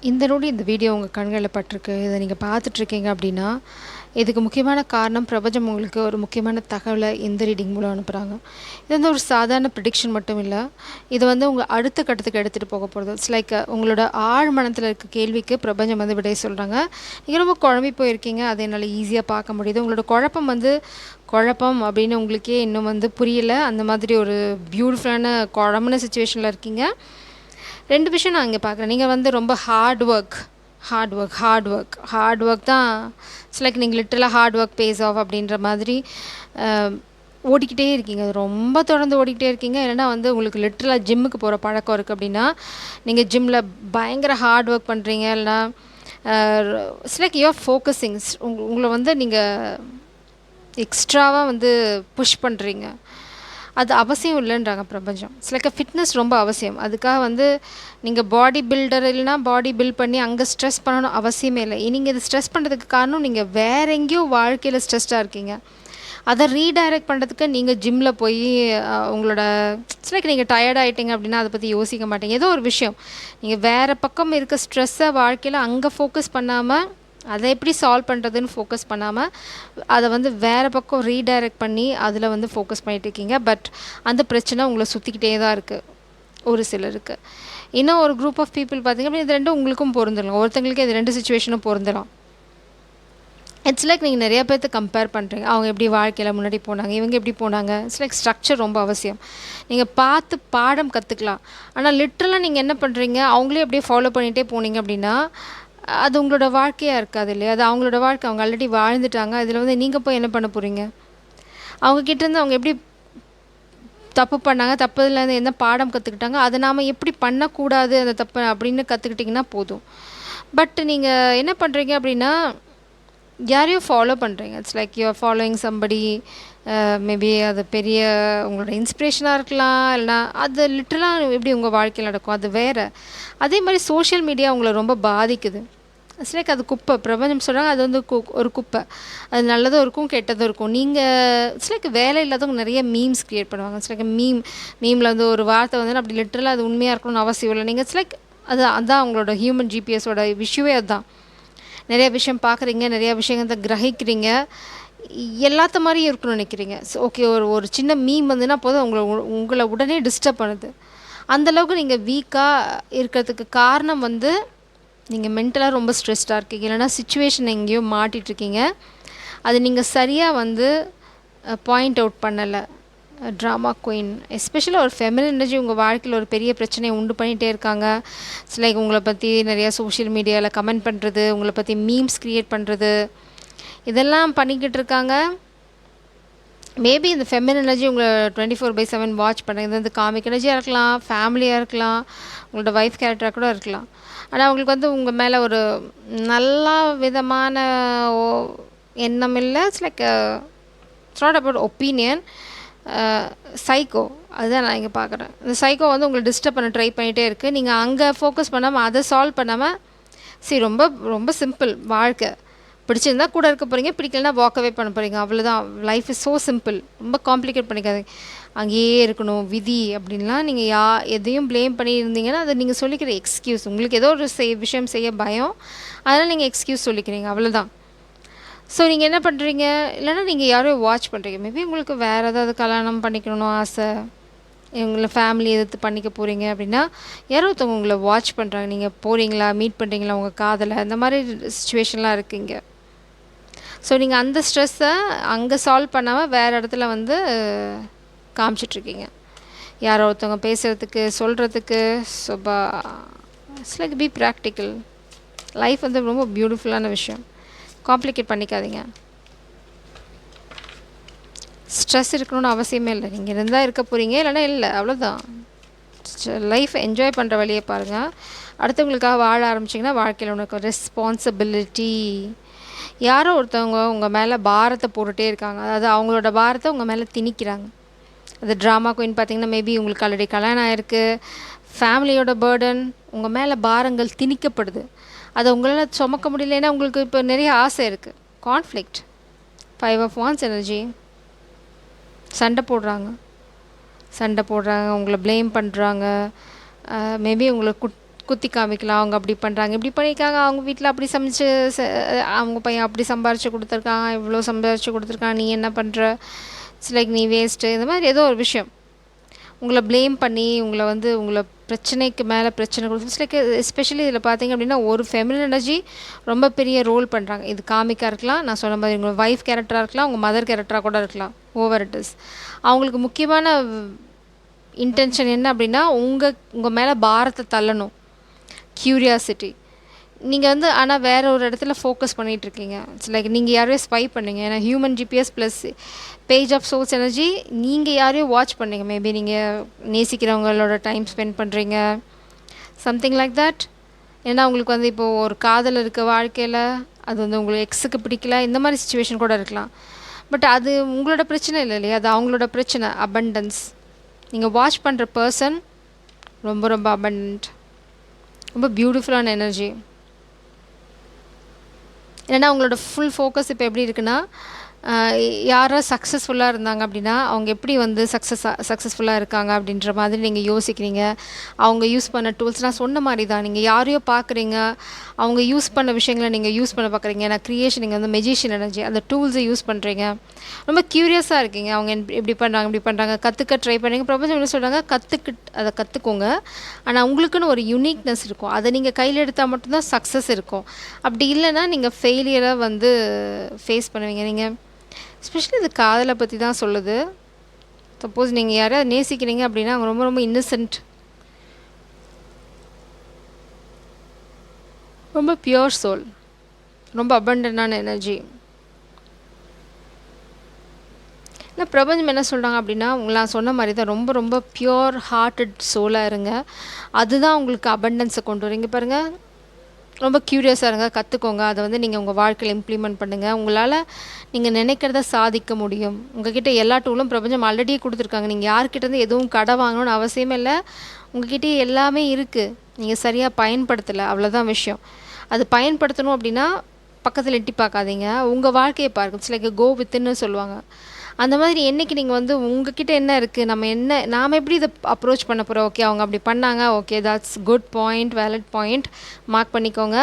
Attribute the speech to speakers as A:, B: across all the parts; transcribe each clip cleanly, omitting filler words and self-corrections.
A: இந்த நொடி இந்த வீடியோ உங்கள் கண்களில் பட்டிருக்கு. இதை நீங்கள் பார்த்துட்ருக்கீங்க அப்படின்னா, இதுக்கு முக்கியமான காரணம் பிரபஞ்சம் உங்களுக்கு ஒரு முக்கியமான தகவலை இந்த ரீடிங் மூலம் அனுப்புகிறாங்க. இது வந்து ஒரு சாதாரண ப்ரிடிக்ஷன் மட்டும் இல்லை. இது வந்து உங்கள் அடுத்த கட்டத்துக்கு எடுத்துகிட்டு போக போகிறது. இட்ஸ் லைக் உங்களோட ஆழ் மனத்தில் இருக்க கேள்விக்கு பிரபஞ்சம் வந்து விடை சொல்கிறாங்க. நீங்கள் ரொம்ப குழம்பி போயிருக்கீங்க, அதை என்னால் ஈஸியாக பார்க்க முடியுது. உங்களோட குழப்பம் அப்படின்னு உங்களுக்கே இன்னும் வந்து புரியல. அந்த மாதிரி ஒரு பியூட்டிஃபுல்லான குழம்புன சுச்சுவேஷனில் இருக்கீங்க. 2 விஷயம் நான் இங்கே பார்க்குறேன். நீங்கள் வந்து ரொம்ப ஹார்ட் ஒர்க் தான். இட்ஸ் லைக் நீங்கள் லிட்டரலாக ஹார்ட் ஒர்க் பேஸ் ஆஃப் அப்படின்ற மாதிரி ஓடிக்கிட்டே இருக்கீங்க. ரொம்ப தொடர்ந்து ஓடிக்கிட்டே இருக்கீங்க. இல்லைனா வந்து உங்களுக்கு லிட்டரலாக ஜிம்முக்கு போகிற பழக்கம் இருக்குது அப்படின்னா, நீங்கள் ஜிம்மில் பயங்கர ஹார்ட் ஒர்க் பண்ணுறீங்க. இல்லைனா இட்ஸ் லைக் யூஆர் ஃபோக்கஸிங். உங்களை வந்து நீங்கள் எக்ஸ்ட்ராவாக வந்து புஷ் பண்ணுறீங்க. அது அவசியம் இல்லைன்றாங்க பிரபஞ்சம். இட்ஸ் லைக் ஃபிட்னஸ் ரொம்ப அவசியம். அதுக்காக வந்து நீங்கள் பாடி பில்டர் இல்லைனா பாடி பில்ட் பண்ணி அங்கே ஸ்ட்ரெஸ் பண்ணணும் அவசியமே இல்லை. நீங்கள் இது ஸ்ட்ரெஸ் பண்ணுறதுக்கு காரணம் நீங்கள் வேறு எங்கேயோ வாழ்க்கையில் ஸ்ட்ரெஸ்டாக இருக்கீங்க. அதை ரீடைரக்ட் பண்ணுறதுக்கு நீங்கள் ஜிம்மில் போய் உங்களோட இட்ஸ் லைக் நீங்கள் டயர்ட் ஆகிட்டீங்க அப்படின்னா அதை பற்றி யோசிக்க மாட்டீங்க. ஏதோ ஒரு விஷயம் நீங்கள் வேறு பக்கம் இருக்க ஸ்ட்ரெஸ்ஸை வாழ்க்கையில் அங்கே ஃபோக்கஸ் பண்ணாமல் அதை எப்படி சால்வ் பண்ணுறதுன்னு ஃபோக்கஸ் பண்ணாமல் அதை வந்து வேறு பக்கம் ரீடைரக்ட் பண்ணி அதில் வந்து ஃபோக்கஸ் பண்ணிகிட்ருக்கீங்க. பட் அந்த பிரச்சனை உங்களை சுற்றிக்கிட்டே தான் இருக்குது ஒரு சிலருக்கு. இன்னும் ஒரு குரூப் ஆஃப் பீப்புள் பார்த்திங்க அப்படின்னா இது ரெண்டும் உங்களுக்கும் பொருந்துடும். ஒருத்தங்களுக்கு இது 2 சுச்சுவேஷனும் பொருந்துடும். இட்ஸ் லைக் நீங்கள் நிறையா பேர்த்து கம்பேர் பண்ணுறீங்க. அவங்க எப்படி வாழ்க்கையில் முன்னாடி போனாங்க, இவங்க எப்படி போனாங்க. இட்ஸ் லைக் ஸ்ட்ரக்சர் ரொம்ப அவசியம். நீங்கள் பார்த்து பாடம் கற்றுக்கலாம். ஆனால் லிட்ரலாக நீங்கள் என்ன பண்ணுறீங்க, அவங்களே அப்படியே ஃபாலோ பண்ணிகிட்டே போனீங்க அப்படின்னா அது உங்களோட வாழ்க்கையாக இருக்காது இல்லையா? அது அவங்களோட வாழ்க்கை. அவங்க ஆல்ரெடி வாழ்ந்துட்டாங்க. அதில் வந்து நீங்கள் போய் என்ன பண்ண போகிறீங்க? அவங்கக்கிட்டேருந்து அவங்க எப்படி தப்பு பண்ணாங்க, தப்புலேருந்து என்ன பாடம் கற்றுக்கிட்டாங்க, அதை நாம் எப்படி பண்ணக்கூடாது அந்த தப்பு அப்படின்னு கற்றுக்கிட்டிங்கன்னா போதும். பட் நீங்கள் என்ன பண்ணுறீங்க அப்படின்னா யாரையும் ஃபாலோ பண்ணுறீங்க. It's like you are following somebody. Maybe அது பெரிய உங்களோட இன்ஸ்பிரேஷனாக இருக்கலாம். இல்லைனா அது லிட்டரலாக எப்படி உங்கள் வாழ்க்கையில் நடக்கும் அது வேறு. அதே மாதிரி சோஷியல் மீடியா உங்களை ரொம்ப பாதிக்குது. இட்ஸ் லைக் அது குப்பை. பிரபஞ்சம் சொல்கிறாங்க அது வந்து ஒரு குப்பை. அது நல்லதும் இருக்கும் கெட்டதும் இருக்கும். நீங்கள் இட்ஸ் லைக் வேலை இல்லாதவங்க நிறைய மீம்ஸ் க்ரியேட் பண்ணுவாங்க. இட்ஸ் லைக் மீமில் வந்து ஒரு வார்த்தை வந்து அப்படி லிட்டரலாக அது உண்மையாக இருக்கணும்னு அவசியம் இல்லை. நீங்கள் இட்ஸ் லைக் அதுதான் உங்களோட ஹியூமன் ஜிபிஎஸோட விஷயமே அதுதான். நிறைய விஷயம் பார்க்குறீங்க, நிறையா விஷயத்தை கிரகிக்கிறீங்க, எல்லாத்த மாதிரியும் இருக்கணும்னு நினைக்கிறீங்க. ஸோ ஓகே, ஒரு சின்ன மீம் வந்துன்னா போதும் உங்களை உடனே டிஸ்டர்ப் பண்ணுது. அந்தளவுக்கு நீங்கள் வீக்காக இருக்கிறதுக்கு காரணம் வந்து நீங்கள் மென்டலாக ரொம்ப ஸ்ட்ரெஸ்டாக இருக்கீங்க. இல்லைனா சிச்சுவேஷன் எங்கேயோ மாட்டிகிட்ருக்கீங்க. அது நீங்கள் சரியாக வந்து பாயிண்ட் அவுட் பண்ணலை. ட்ராமா குயின் எஸ்பெஷலாக ஒரு ஃபெமினின் எனர்ஜி உங்கள் வாழ்க்கையில் ஒரு பெரிய பிரச்சனையை உண்டு பண்ணிகிட்டே இருக்காங்க. இட்ஸ் லைக் உங்களை பற்றி நிறையா சோஷியல் மீடியாவில் கமெண்ட் பண்ணுறது, உங்களை பற்றி மீம்ஸ் க்ரியேட் பண்ணுறது, இதெல்லாம் பண்ணிக்கிட்டு இருக்காங்க. மேபி இந்த ஃபெமினின் எனர்ஜி உங்களை 24/7 வாட்ச் பண்ணுறது. இது வந்து காமிக் எனர்ஜியாக இருக்கலாம், ஃபேமிலியாக இருக்கலாம், உங்களோட ஒய்ஃப் கேரக்டராக கூட இருக்கலாம். ஆனால் அவங்களுக்கு வந்து உங்கள் மேலே ஒரு நல்ல விதமான எண்ணம் இல்லை. It's like it's not about opinion. Psycho அதுதான் நான் இங்கே பார்க்குறேன். இந்த சைக்கோ வந்து உங்களை டிஸ்டர்ப் பண்ண ட்ரை பண்ணிகிட்டே இருக்குது. நீங்கள் அங்கே ஃபோக்கஸ் பண்ணாமல் அதை சால்வ் பண்ணாமல் ரொம்ப ரொம்ப சிம்பிள் வாழ்க்கை. பிடிச்சிருந்தா கூட இருக்க போகிறீங்க, பிடிக்கலனா வாக்கவே பண்ண போகிறீங்க, அவ்வளோதான். Life is so simple. ரொம்ப காம்ப்ளிகேட் பண்ணிக்காது. அங்கேயே இருக்கணும் விதி அப்படின்லாம் நீங்கள் எதையும் ப்ளேம் பண்ணி இருந்தீங்கன்னா அது நீங்கள் சொல்லிக்கிற எக்ஸ்கியூஸ். உங்களுக்கு ஏதோ ஒரு விஷயம் செய்ய பயம், அதனால் நீங்கள் எக்ஸ்கியூஸ் சொல்லிக்கிறீங்க, அவ்வளோதான். ஸோ நீங்கள் என்ன பண்ணுறீங்க, இல்லைனா நீங்கள் யாரையோ வாட்ச் பண்ணுறீங்க. மேபி உங்களுக்கு வேறு ஏதாவது கல்யாணம் பண்ணிக்கணும்னு ஆசை, உங்களை ஃபேமிலி எதிர்த்து பண்ணிக்க போகிறீங்க அப்படின்னா யாரோ ஒருத்தவங்க உங்களை வாட்ச் பண்ணுறாங்க. நீங்கள் போகிறீங்களா, மீட் பண்ணுறீங்களா உங்கள் காதலை, அந்த மாதிரி சுச்சுவேஷன்லாம் இருக்குங்க. ஸோ நீங்கள் அந்த ஸ்ட்ரெஸ்ஸை அங்கே சால்வ் பண்ணாமல் வேறு இடத்துல வந்து காமிச்சிட்ருக்கீங்க. யாரோ ஒருத்தவங்க பேசுகிறதுக்கு சொல்கிறதுக்கு. So it's like B practical. Life வந்து ரொம்ப பியூட்டிஃபுல்லான விஷயம். காம்ப்ளிகேட் பண்ணிக்காதீங்க. ஸ்ட்ரெஸ் இருக்கணும்னு அவசியமே இல்லை. நீங்கள் இருந்தால் இருக்க போகிறீங்க, இல்லைனா இல்லை, அவ்வளோதான். லைஃப் என்ஜாய் பண்ணுற வழியை பாருங்கள். அடுத்தவங்களுக்காக வாழ ஆரம்பிச்சிங்கன்னா வாழ்க்கையில் உனக்கு ரெஸ்பான்சிபிலிட்டி. யாரோ ஒருத்தவங்க உங்கள் மேலே பாரத்தை போட்டுகிட்டே இருக்காங்க. அதாவது அவங்களோட பாரத்தை உங்கள் மேலே திணிக்கிறாங்க. அது ட்ராமா குயின் பார்த்திங்கன்னா மேபி உங்களுக்கு ஆல்ரெடி கல்யாணம் ஆகிருக்கு. ஃபேமிலியோட பேர்டன் உங்கள் மேலே பாரங்கள் திணிக்கப்படுது. அதை உங்களால் சுமக்க முடியலன்னா உங்களுக்கு இப்போ நிறைய ஆசை இருக்குது. கான்ஃப்ளிக்ட். 5 of Wands energy. சண்டை போடுறாங்க, உங்களை ப்ளேம் பண்ணுறாங்க. மேபி உங்களை குத்தி காமிக்கலாம். அவங்க அப்படி பண்ணுறாங்க, இப்படி பண்ணியிருக்காங்க, அவங்க வீட்டில் அப்படி சமைச்சு அவங்க பையன் அப்படி சம்பாரித்து கொடுத்துருக்கான், இவ்வளோ சம்பாரித்து கொடுத்துருக்கான், நீ என்ன பண்ணுற, இட்ஸ் லைக் நீ வேஸ்ட்டு, இந்த மாதிரி ஏதோ ஒரு விஷயம் உங்களை ப்ளேம் பண்ணி உங்களை பிரச்சனைக்கு மேலே பிரச்சனை கொடுத்து. இட்ஸ் லைக் எஸ்பெஷலி இதில் பார்த்தீங்க அப்படின்னா ஒரு ஃபெமினின் எனர்ஜி ரொம்ப பெரிய ரோல் பண்ணுறாங்க. இது காமிக்காக இருக்கலாம், நான் சொன்ன மாதிரி உங்கள் ஒய்ஃப் கேரக்டராக இருக்கலாம், உங்கள் மதர் கேரக்டராக கூட இருக்கலாம். ஓவர் இட் இஸ் அவங்களுக்கு முக்கியமான இன்டென்ஷன் என்ன அப்படின்னா உங்கள் மேலே பாரத்தை தள்ளணும், க்யூரியாசிட்டி. நீங்கள் ஆனால் வேறு ஒரு இடத்துல ஃபோக்கஸ் பண்ணிகிட்ருக்கீங்க. இட்ஸ் லைக் நீங்கள் யாரையும் ஸ்பை பண்ணீங்க. ஏன்னா human GPS plus page of source energy, நீங்கள் யாரையும் வாட்ச் பண்ணீங்க. மேபி நீங்கள் நேசிக்கிறவங்களோட டைம் ஸ்பெண்ட் பண்ணுறீங்க, சம்திங் லைக் தட். ஏன்னா உங்களுக்கு இப்போது ஒரு காதல் இருக்க வாழ்க்கையில் அது உங்களுக்கு எக்ஸுக்கு பிடிக்கல, இந்த மாதிரி சுச்சுவேஷன் கூட இருக்கலாம். பட் அது உங்களோட பிரச்சனை இல்லை இல்லையா, அது அவங்களோட பிரச்சனை. அபண்டன்ஸ். நீங்கள் வாட்ச் பண்ணுற பர்சன் ரொம்ப ரொம்ப அபண்டன்ட், ரொம்ப பியூட்டிஃபுல்லான எனர்ஜி. ஏன்னா அவங்களோட ஃபுல் ஃபோக்கஸ் இப்போ எப்படி இருக்குன்னா, யாரோ சக்ஸஸ்ஃபுல்லாக இருந்தாங்க அப்படின்னா அவங்க எப்படி சக்ஸஸ்ஃபுல்லாக இருக்காங்க அப்படின்ற மாதிரி நீங்கள் யோசிக்கிறீங்க. அவங்க யூஸ் பண்ண டூல்ஸ் நான் சொன்ன மாதிரி தான், நீங்கள் யாரையோ பார்க்குறீங்க, அவங்க யூஸ் பண்ண விஷயங்களை நீங்கள் யூஸ் பண்ண பார்க்குறீங்க. நான் க்ரியேஷன், நீங்கள் மெஜிஷியன் எனர்ஜி, அந்த டூல்ஸை யூஸ் பண்ணுறீங்க. ரொம்ப க்யூரியஸாக இருக்கீங்க, அவங்க இப்படி பண்ணுறாங்க, கற்றுக்க ட்ரை பண்ணுறீங்க. பிரபஞ்சம் என்ன சொல்கிறாங்க, அதை கற்றுக்கோங்க. ஆனால் உங்களுக்குன்னு ஒரு யூனிக்னஸ் இருக்கும், அதை நீங்கள் கையில் எடுத்தால் மட்டும்தான் சக்ஸஸ் இருக்கும். அப்படி இல்லைன்னா நீங்கள் ஃபெயிலியரை ஃபேஸ் பண்ணுவீங்க. நீங்கள் எஸ்பெஷலி இது காதலை பற்றி தான் சொல்லுது. சப்போஸ் நீங்கள் யாரையாவது நேசிக்கிறீங்க அப்படின்னா அவங்க ரொம்ப ரொம்ப இன்னசென்ட், ரொம்ப பியோர் சோல், ரொம்ப அபண்டன்டான எனர்ஜி. இல்லை பிரபஞ்சம் என்ன சொல்கிறாங்க அப்படின்னா, நான் சொன்ன மாதிரி தான் ரொம்ப ரொம்ப பியோர் ஹார்ட்டட் சோலாக இருங்க. அதுதான் உங்களுக்கு அபண்டன்ஸை கொண்டு வரீங்க. பாருங்கள், ரொம்ப க்யூரியஸாக இருங்க, கற்றுக்கோங்க. அதை நீங்கள் உங்கள் வாழ்க்கையில் இம்ப்ளிமெண்ட் பண்ணுங்கள். உங்களால் நீங்கள் நினைக்கிறத சாதிக்க முடியும். உங்கள்கிட்ட எல்லா டூலும் பிரபஞ்சம் ஆல்ரெடியே கொடுத்துருக்காங்க. நீங்கள் யார்கிட்டேருந்து எதுவும் கடை வாங்கணும்னு அவசியமே இல்லை. உங்கள்கிட்டே எல்லாமே இருக்குது, நீங்கள் சரியாக பயன்படுத்தலை, அவ்வளோதான் விஷயம். அது பயன்படுத்தணும் அப்படின்னா பக்கத்தில் எட்டி பார்க்காதீங்க, உங்கள் வாழ்க்கையை பாருங்க. இட்ஸ் லைக் கோ வித்துன்னு சொல்லுவாங்க. அந்த மாதிரி என்றைக்கு நீங்கள் உங்ககிட்ட என்ன இருக்குது, நாம் எப்படி இதை அப்ரோச் பண்ண போகிறோம். ஓகே, அவங்க அப்படி பண்ணாங்க, okay that's good point, valid point, mark பண்ணிக்கோங்க.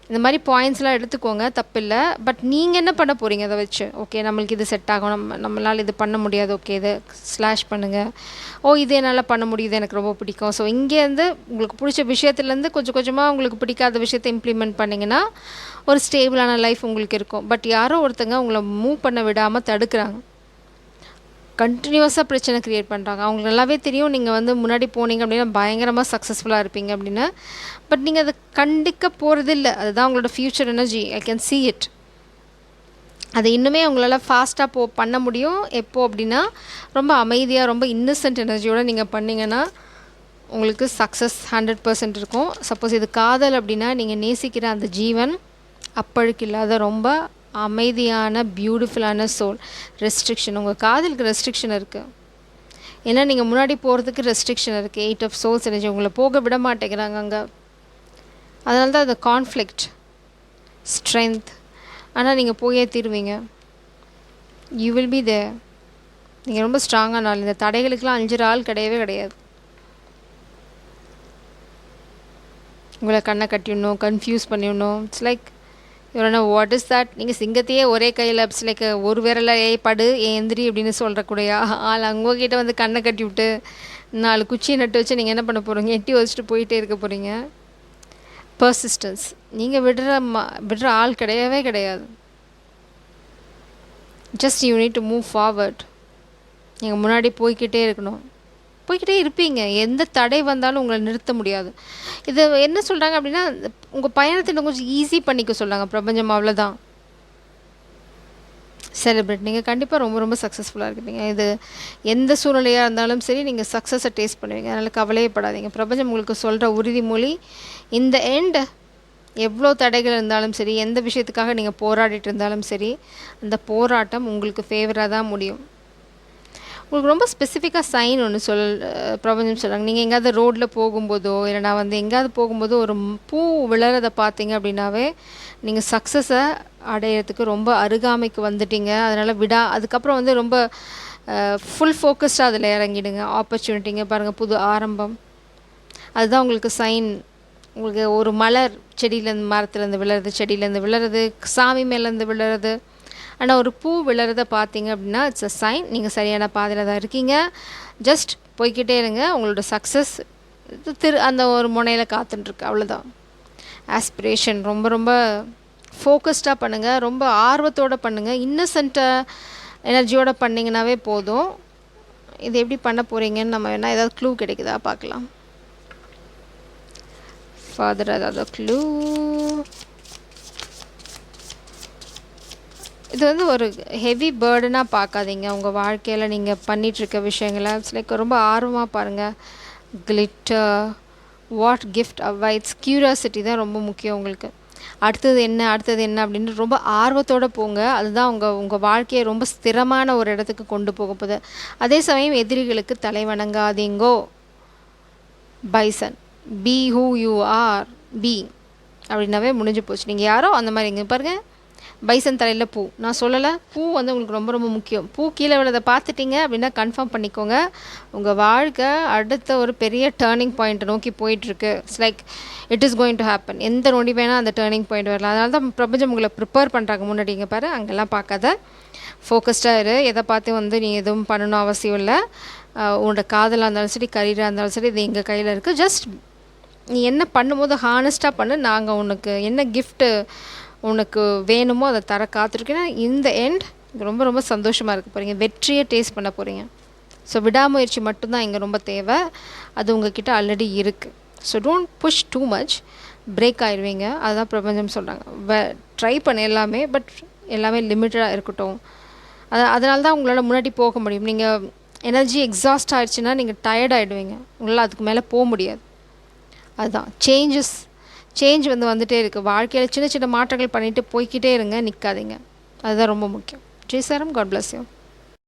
A: இந்த மாதிரி பாயிண்ட்ஸ்லாம் எடுத்துக்கோங்க, தப்பில்லை. பட் நீங்கள் என்ன பண்ண போகிறீங்க அதை வச்சு? ஓகே, நம்மளுக்கு இது செட் ஆகும், நம்மளால் இது பண்ண முடியாது, ஓகே இதை ஸ்லாஷ் பண்ணுங்கள். இது என்னால் பண்ண முடியுது, எனக்கு ரொம்ப பிடிக்கும். ஸோ இங்கேருந்து உங்களுக்கு பிடிச்ச விஷயத்துலேருந்து கொஞ்சம் கொஞ்சமாக உங்களுக்கு பிடிக்காத விஷயத்தை இம்ப்ளிமெண்ட் பண்ணிங்கன்னா ஒரு ஸ்டேபிளான லைஃப் உங்களுக்கு இருக்கும். பட் யாரோ ஒருத்தங்க உங்களை மூவ் பண்ண விடாமல் தடுக்கிறாங்க, கண்டினியூஸாக பிரச்சனை க்ரியேட் பண்ணுறாங்க. அவங்களுக்கு நல்லாவே தெரியும் நீங்கள் முன்னாடி போனீங்க அப்படின்னா பயங்கரமாக சக்ஸஸ்ஃபுல்லாக இருப்பீங்க அப்படின்னு. பட் நீங்கள் அதை கண்டிக்க போகிறதில்ல. அதுதான் உங்களோட future energy. I can see it. அதை இன்னுமே உங்களால் ஃபாஸ்ட்டாக பண்ண முடியும். எப்போது அப்படின்னா ரொம்ப அமைதியாக, ரொம்ப இன்னசென்ட் எனர்ஜியோடு நீங்கள் பண்ணிங்கன்னா உங்களுக்கு சக்ஸஸ் 100% இருக்கும். சப்போஸ் இது காதல் அப்படின்னா நீங்கள் நேசிக்கிற அந்த ஜீவன் அப்பழுக்கு இல்லாத ரொம்ப அமைதியான பியூட்டிஃபுல்லான சோல். ரெஸ்ட்ரிக்ஷன், உங்கள் காதலுக்கு ரெஸ்ட்ரிக்ஷன் இருக்குது. ஏன்னா நீங்கள் முன்னாடி போகிறதுக்கு ரெஸ்ட்ரிக்ஷன் இருக்குது. 8 ஆஃப் சோல்ஸ் எனர்ஜி உங்களை போக விட மாட்டேங்கிறாங்க அங்கே. அதனால தான் அந்த கான்ஃப்ளிக்ட், ஸ்ட்ரென்த். ஆனால் நீங்கள் போயே தீருவீங்க. You will be there. நீங்கள் ரொம்ப ஸ்ட்ராங்கான ஆள். இந்த தடைகளுக்கெலாம் அஞ்சுற ஆள் கிடையவே கிடையாது. உங்களை கண்ணை கட்டிடணும், கன்ஃபியூஸ் பண்ணிடணும். இட்ஸ் லைக் இவரனா வாட் இஸ் தட்? நீங்கள் சிங்கத்தையே ஒரே கையில் இட்ஸ் லைக் ஒரு விரல படு எந்திரி அப்படின்னு சொல்கிறக்கூடிய ஆள் உங்ககிட்ட கண்ணை கட்டி விட்டு 4 குச்சியை நட்டு வச்சு நீங்கள் என்ன பண்ண போகிறீங்க? எட்டி வச்சுட்டு போயிட்டே இருக்க போகிறீங்க. பர்சிஸ்டன்ஸ். நீங்கள் விடுற ஆள் கிடையவே கிடையாது. Just you need to move forward. நீங்கள் முன்னாடி போய்கிட்டே இருக்கணும், போய்கிட்டே இருப்பீங்க. எந்த தடை வந்தாலும் உங்களை நிறுத்த முடியாது. இது என்ன சொல்கிறாங்க அப்படின்னா, உங்கள் பயணத்தை இன்னும் கொஞ்சம் ஈஸி பண்ணிக்க சொல்கிறாங்க பிரபஞ்சம், அவ்வளோதான். செலிப்ரேட். நீங்கள் கண்டிப்பாக ரொம்ப ரொம்ப சக்ஸஸ்ஃபுல்லாக இருப்பீங்க. இது எந்த சூழ்நிலையாக இருந்தாலும் சரி, நீங்கள் சக்ஸஸை டேஸ்ட் பண்ணுவீங்க. அதனால் கவலையே படாதீங்க. பிரபஞ்சம் உங்களுக்கு சொல்கிற உறுதிமொழி, இந்த எண்ட் எவ்வளோ தடைகள் இருந்தாலும் சரி, எந்த விஷயத்துக்காக நீங்கள் போராடிட்டு இருந்தாலும் சரி, அந்த போராட்டம் உங்களுக்கு ஃபேவராக தான் முடியும். உங்களுக்கு ரொம்ப ஸ்பெசிஃபிக்காக சைன் ஒன்று பிரபஞ்சம் சொல்கிறாங்க. நீங்கள் எங்கேயாவது ரோட்டில் போகும்போதோ இல்லைனா எங்கேயாவது போகும்போதோ ஒரு பூ விழறதை பார்த்தீங்க அப்படின்னாவே நீங்கள் சக்ஸஸை அடையிறதுக்கு ரொம்ப அருகாமைக்கு வந்துட்டீங்க. அதனால் அதுக்கப்புறம் ரொம்ப ஃபுல் ஃபோக்கஸ்டாக அதில் இறங்கிடுங்க. ஆப்பர்ச்சுனிட்டிங்க பாருங்கள், புது ஆரம்பம். அதுதான் உங்களுக்கு சைன் உங்களுக்கு ஒரு மலர் செடியிலேருந்து மரத்துலேருந்து விழுறது, செடியிலேருந்து விழுறது, சாமி மேலேருந்து விழுறது, ஆனால் ஒரு பூ விழுறத பார்த்தீங்க அப்படின்னா இட்ஸ் அ சைன் நீங்கள் சரியான பாதையில் தான் இருக்கீங்க. ஜஸ்ட் போய்க்கிட்டே இருங்க. உங்களோட சக்ஸஸ் அந்த ஒரு முனையில் காத்துட்டுருக்கு. அவ்வளோதான். ஆஸ்பிரேஷன் ரொம்ப ரொம்ப ஃபோக்கஸ்டாக பண்ணுங்கள். ரொம்ப ஆர்வத்தோடு பண்ணுங்கள். இன்னசென்ட்டாக எனர்ஜியோடு பண்ணிங்கனாவே போதும். இது எப்படி பண்ண போகிறீங்கன்னு நம்ம வேணால் ஏதாவது க்ளூ கிடைக்குதா பார்க்கலாம். ஃபாதர் ஏதாவது க்ளூ? இது வந்து ஒரு ஹெவி பேர்டனாக பார்க்காதீங்க. உங்கள் வாழ்க்கையில் நீங்கள் பண்ணிகிட்ருக்க விஷயங்களை இட்ஸ் லைக் ரொம்ப ஆர்வமாக பாருங்கள். Glitter, what gift awaits, curiosity தான் ரொம்ப முக்கியம் உங்களுக்கு. அடுத்தது என்ன அப்படின்னு ரொம்ப ஆர்வத்தோடு போங்க. அதுதான் உங்கள் வாழ்க்கையை ரொம்ப ஸ்திரமான ஒரு இடத்துக்கு கொண்டு போக போகுது. அதே சமயம் எதிரிகளுக்கு தலை வணங்காதீங்கோ. Bison, be who you are, be அப்படின்னாவே முடிஞ்சு போச்சு. நீங்கள் யாரோ அந்த மாதிரி இங்கே பாருங்கள், பைசன் தலையில் பூ. நான் சொல்லலை, பூ வந்து உங்களுக்கு ரொம்ப ரொம்ப முக்கியம். பூ கீழே விழதை பார்த்துட்டிங்க அப்படின்னா கன்ஃபார்ம் பண்ணிக்கோங்க, உங்கள் வாழ்க்கை அடுத்த ஒரு பெரிய டேர்னிங் பாயிண்ட்டை நோக்கி போயிட்டுருக்கு. It's like it is going to happen. எந்த நொடி வேணால் அந்த டேர்னிங் பாயிண்ட் வரலாம். அதனால தான் பிரபஞ்சம் உங்களை ப்ரிப்பேர் பண்ணுறாங்க முன்னாடி. இங்கே பாரு, அங்கெல்லாம் பார்க்காத, ஃபோக்கஸ்டாக இரு. எதை பார்த்து வந்து நீ எதுவும் பண்ணணும் அவசியம் இல்லை. உன்னோட காதலாக இருந்தாலும் சரி, கரியராக இருந்தாலும் சரி, இது எங்கள் கையில் இருக்குது. ஜஸ்ட் நீ என்ன பண்ணும்போது ஹானஸ்ட்டாக பண்ணு. நாங்கள் உனக்கு என்ன கிஃப்ட்டு உனக்கு வேணுமோ அதை தர காத்திருக்கேன்னா இந்த எண்ட் ரொம்ப ரொம்ப சந்தோஷமாக இருக்க போகிறீங்க. வெற்றியை டேஸ்ட் பண்ண போகிறீங்க. ஸோ விடாமுயற்சி மட்டும்தான் இங்கே ரொம்ப தேவை. அது உங்ககிட்ட ஆல்ரெடி இருக்குது. So don't push too much, break ஆயிடுவீங்க. அதுதான் பிரபஞ்சம் சொல்கிறாங்க. ட்ரை பண்ண எல்லாமே, பட் எல்லாமே லிமிட்டடாக இருக்கட்டும். அதனால தான் உங்களால் முன்னாடி போக முடியும். நீங்கள் எனர்ஜி எக்ஸாஸ்ட் ஆகிடுச்சுன்னா நீங்கள் டயர்ட் ஆகிடுவீங்க. உங்களால் அதுக்கு மேலே போக முடியாது. அதுதான் சேஞ்ச் வந்துகிட்டே இருக்குது. வாழ்க்கையில் சின்ன சின்ன மாற்றங்கள் பண்ணிவிட்டு போய்கிட்டே இருங்க, நிற்காதீங்க. அதுதான் ரொம்ப முக்கியம். ஜெய் சாரம், காட் பிளஸ் யூ.